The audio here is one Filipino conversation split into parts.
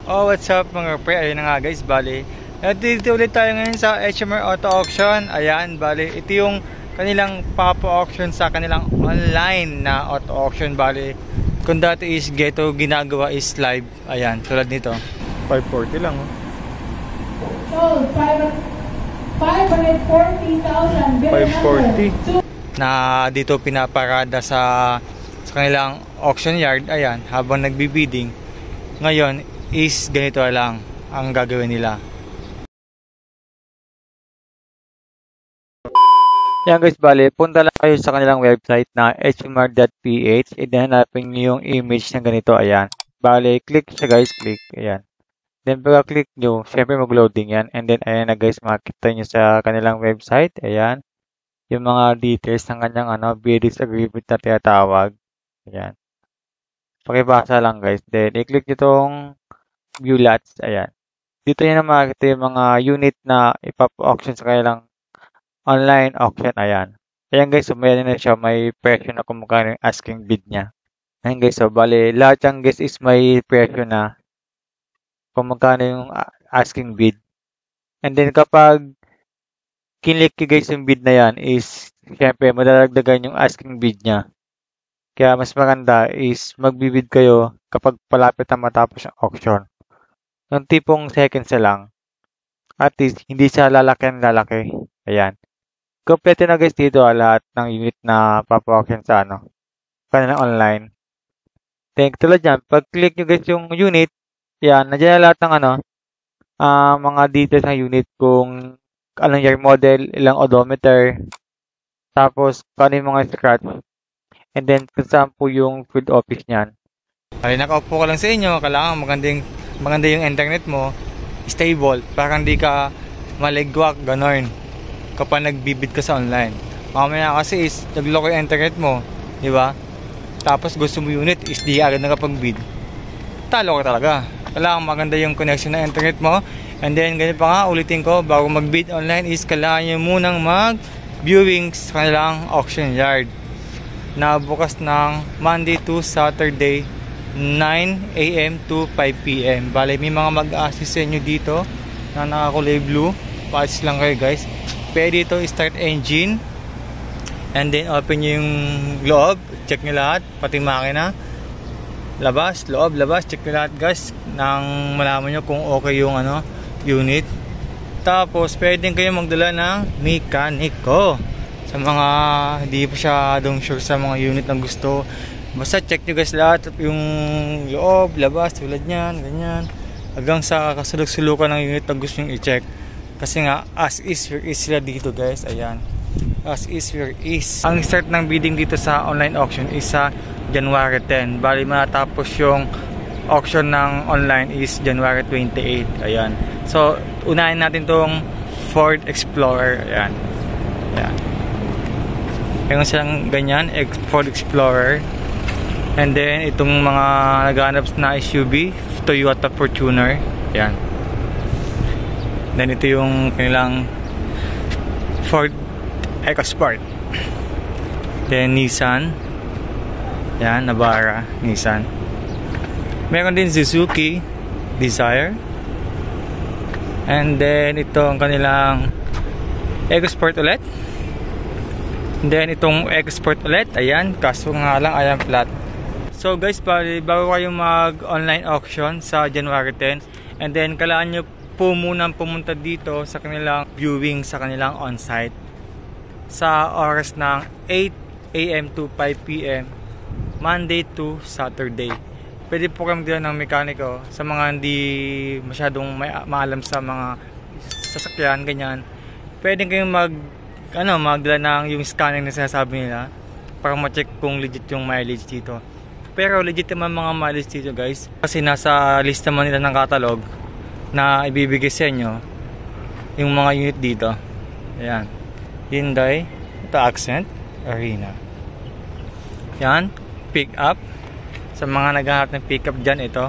Oh, what's up mga pre? Ayun na nga guys, bali. Dito ulit tayo ngayon sa HMR Auto Auction. Ayan, bali. Ito yung kanilang papa-auction sa kanilang online na auto auction. Bali, kung dati is geto, ginagawa is live. Ayan, tulad nito. 540 lang oh. Sold 540,000. 540 na dito pinaparada sa kanilang auction yard. Ayan, habang nagbibidding. Ngayon is ganito lang ang gagawin nila. Yan guys, bali, punta lang kayo sa kanilang website na hmr.ph. Ihanapin nyo yung image na ganito. Ayan, bali, click siya guys, click. Ayan, then pagka-click nyo, syempre mag-loading yan. And then ayan na guys, makikita nyo sa kanilang website. Ayan, yung mga details ng kanyang bidding agreement na tinatawag. Ayan, pakibasa lang guys. Then i-click nyo tong view lots. Ayan, dito nyo na makikita yung mga unit na ipap-auction sa kanilang online auction. Ayan, ayan guys, so may na siya, may presyo na kung magkano yung asking bid niya. Ayan guys, so bali, lahat yan guys is may presyo na kung magkano yung asking bid. And then kapag kinlik guys yung bid na yan is syempre madadagdagan yung asking bid niya. Kaya mas maganda is magbibid kayo kapag palapit na matapos yung auction. Yung tipong seconds na lang. At least hindi siya lalaki. Ayan. Kompleto na guys dito lahat ng unit na papa-auction sa kanilang online. Then tulad yan, pag click nyo guys yung unit, yan, nandiyan na lahat ng mga details ng unit, kung anong year model, ilang odometer, tapos kung ano yung mga scratch, and then kung saan po yung field office niyan. Ay, nakaupo ka lang sa inyo, kailangan maganda yung internet mo, stable, para hindi ka maligwak, ganon, kapag nagbibid ka sa online. Mamaya kasi is nagloko yung internet mo, di ba? Tapos gusto mo unit is di agad nakapag-bid. Talo ka talaga. Kailangan maganda yung connection ng internet mo. And then ganyan pa nga, ulitin ko, bago mag-bid online is kailangan nyo munang mag-viewing sa kanilang auction yard na bukas ng Monday to Saturday 9 AM to 5 PM. Bale, may mga mag-assist sa inyo dito na nakakulay blue. Pa-assist lang kayo guys. Pwede ito start engine, and then open nyo yung loob, check nyo lahat, pati makina, labas, loob, labas, check nyo lahat guys, nang malaman nyo kung okay yung unit. Tapos pwede kayo magdala ng mekaniko sa mga hindi pa masyadong sure sa mga unit na gusto. Basta check nyo guys lahat, yung loob, labas, tulad nyan, ganyan, hanggang sa kasulok-sulukan ng unit na gusto nyo i-check. Kasi nga, as is, where is sila dito guys. Ayan, as is, where is. Ang start ng bidding dito sa online auction is sa January 10. Bali matapos yung auction ng online is January 28. Ayan, so unahin natin tong Ford Explorer. Ayan, ayan, yung silang ganyan, Ford Explorer. And then itong mga naghahanap na SUV, Toyota Fortuner. Ayan, then ito yung kanilang Ford EcoSport. Then Nissan. Yan, Navara, Nissan. Meron din Suzuki Desire. And then ito ang kanilang EcoSport ulit. And then itong EcoSport ulit. Ayan, kaso nga lang ayan flat. So guys, bago kayo mag-online auction sa January 10, and then kailangan nyo po munang pumunta dito sa kanilang viewing sa kanilang on-site sa oras ng 8 AM to 5 PM Monday to Saturday. Pwede po kayo magdala ng mekaniko sa mga hindi masyadong maalam sa mga sasakyan, ganyan. Pwede kayong magdala ng yung scanning na sinasabi nila para ma-check kung legit yung mileage dito. Pero legit naman mga mileage dito guys, kasi nasa list naman nila ng catalog na ibibigay sa inyo yung mga unit dito. Ayan, Hyundai, ito Accent, Arena. Yan, pick up. Sa mga naghahanap ng pick up dyan, ito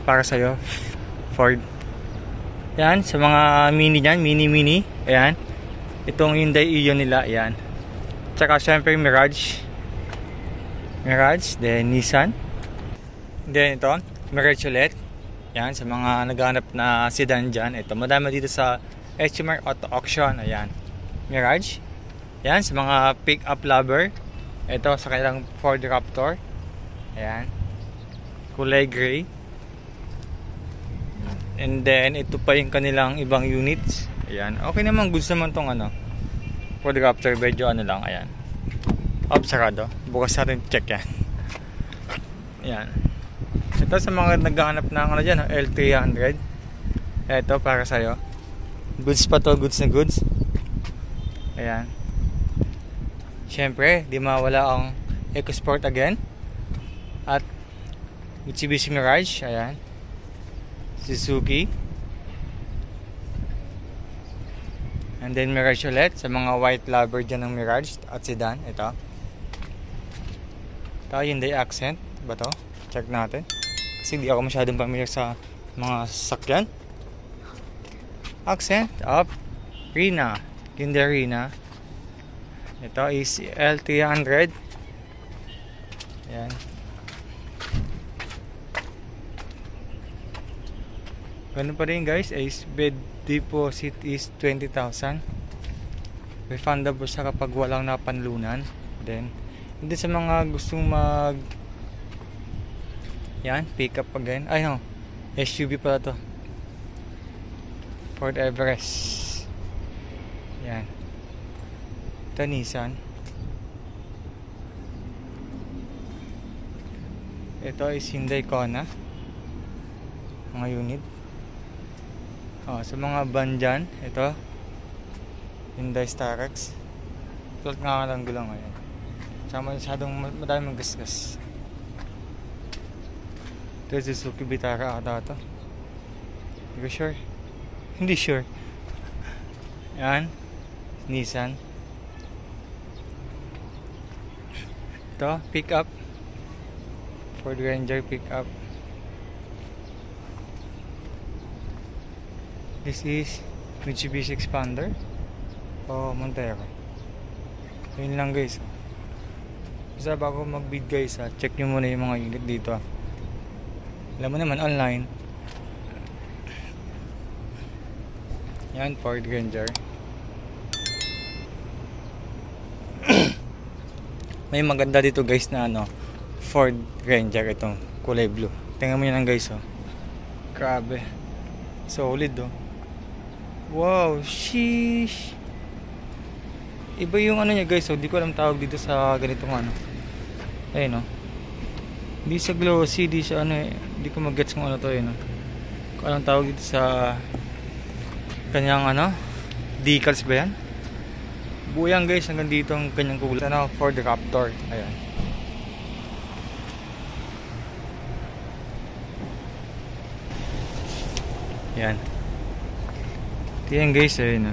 para sa'yo, Ford. Yan, sa mga mini dyan, mini. Ayan, itong Hyundai Ion nila. Ayan, tsaka syempre Mirage, then Nissan. Then ito, Mirage ulit. Yan, sa mga naghahanap na sedan dyan. Ito, madami dito sa HMR Auto Auction. Ayan. Mirage. Yan, sa mga pick-up lover. Ito, sa kanilang Ford Raptor. Ayan. Kulay gray. And then, ito pa yung kanilang ibang units. Ayan. Okay naman, goods naman tong Ford Raptor. Medyo lang, ayan. Sarado. Bukas natin check yan. Ayan. Ito sa mga naghahanap ng dyan, L300. Ito para sa'yo. Goods pa to, goods na goods. Ayan. Siyempre, di mawala ang EcoSport again. At Mitsubishi Mirage. Ayan. Suzuki. And then Mirage ulit sa mga white lover dyan ng Mirage at sedan. Ito. Ito, Hyundai Accent. Ba to? Check natin. Kasi di ako masyadong familiar sa mga sasakyan. Accent of Rina. Hyundai Rina. Ito is L300. Ayan. Ganun pa rin guys. Is bid deposit is 20,000. Refundable siya kapag walang napanlunan. Then hindi sa mga gustong yan, pick up again. Ay no, SUV pala to. Ford Everest. Yan. Ito Nissan. Ito is Hyundai Kona. Mga unit. Sa mga van dyan, ito Hyundai Starex. Tulad nga lang gulang ngayon. Sama masyadong madaming gasgas. Ito Suzuki Vitara ata ito. Hindi ko sure. Hindi sure. Yan. Nissan. Ito, pick up. Ford Ranger pick up. This is Mitsubishi Expander. Montero. Yun lang guys. Isa bago mag-bid guys, check nyo muna yung mga unit dito. Alam mo naman online. Yan, Ford Ranger. May maganda dito guys na Ford Ranger, itong kulay blue. Tingnan mo yan guys. Grabe. Solid Wow, sheesh. Iba yung niya guys. Di ko alam tawag dito sa ganitong ayun Di sa glossy, di sa di ko mag-gets kung to kung anong tawag dito sa kanyang decals ba yan? Buo yan guys, hanggang dito ang kanyang kulay. Ford Raptor. Ayan. Yan. Ito yan guys, ayun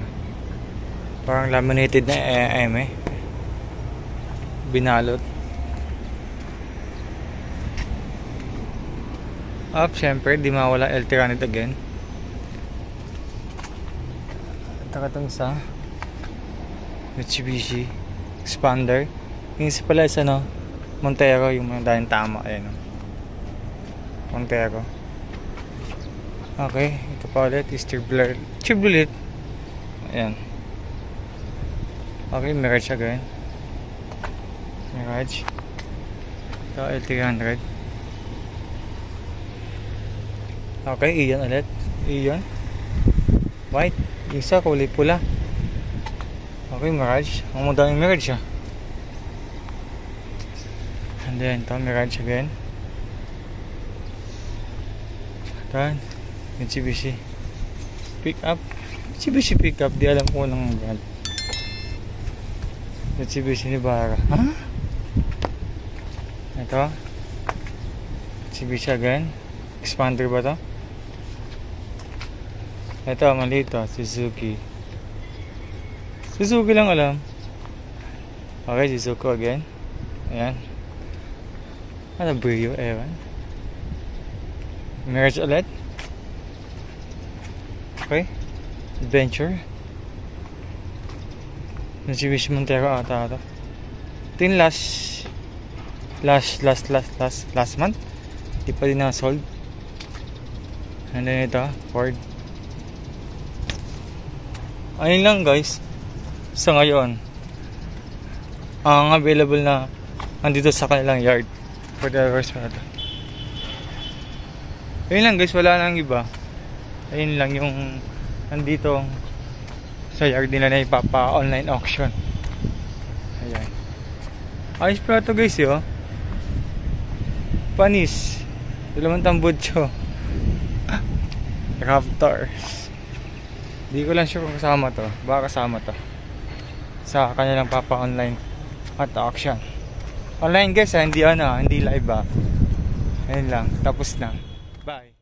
parang laminated na binalot. Syempre, di mawala L300 again. Takatong sa Mitsubishi Expander. Yung isa pala is Montero, yung mga dahil tama. Ayan Montero. Okay, ito pa ulit is Chevrolet. Ayan. Okay, Mirage again. Mirage. Ito, L300. Okay, iyon ulit. Iyon. White. Yung isa, kulay pula. Okay, Mirage. Ang madaming Mirage And then, ito, Mirage again. Ito, Mitsubishi pick up. Mitsubishi pick up, di alam ko ng brand. Mitsubishi Navara. Ito Mitsubishi again. Expander ba to? Ito, maliit Suzuki lang alam. Okay, Suzuki again. Ayan. Brio, ewan. Mirage ulit. Okay, Adventure. Mitsubishi Montero ata ito. Ito yung last month. Di pa din na sold. Ano ito? Ford. Ayun lang guys. Sa ngayon. Ang available na andito sa kanilang yard. For drivers na ito. Ayun lang guys. Wala nang iba. Ayun lang yung nandito sa yard nila na ipapa-online auction. Ayan. Ayos pala ito guys yo. Panis. Dalawang tambutso. Raptors. Di ko lang sure kung kasama to. Baka kasama to sa kanilang papa-online at auction. Online guys ha, hindi live ha. Ayun lang, tapos na. Bye.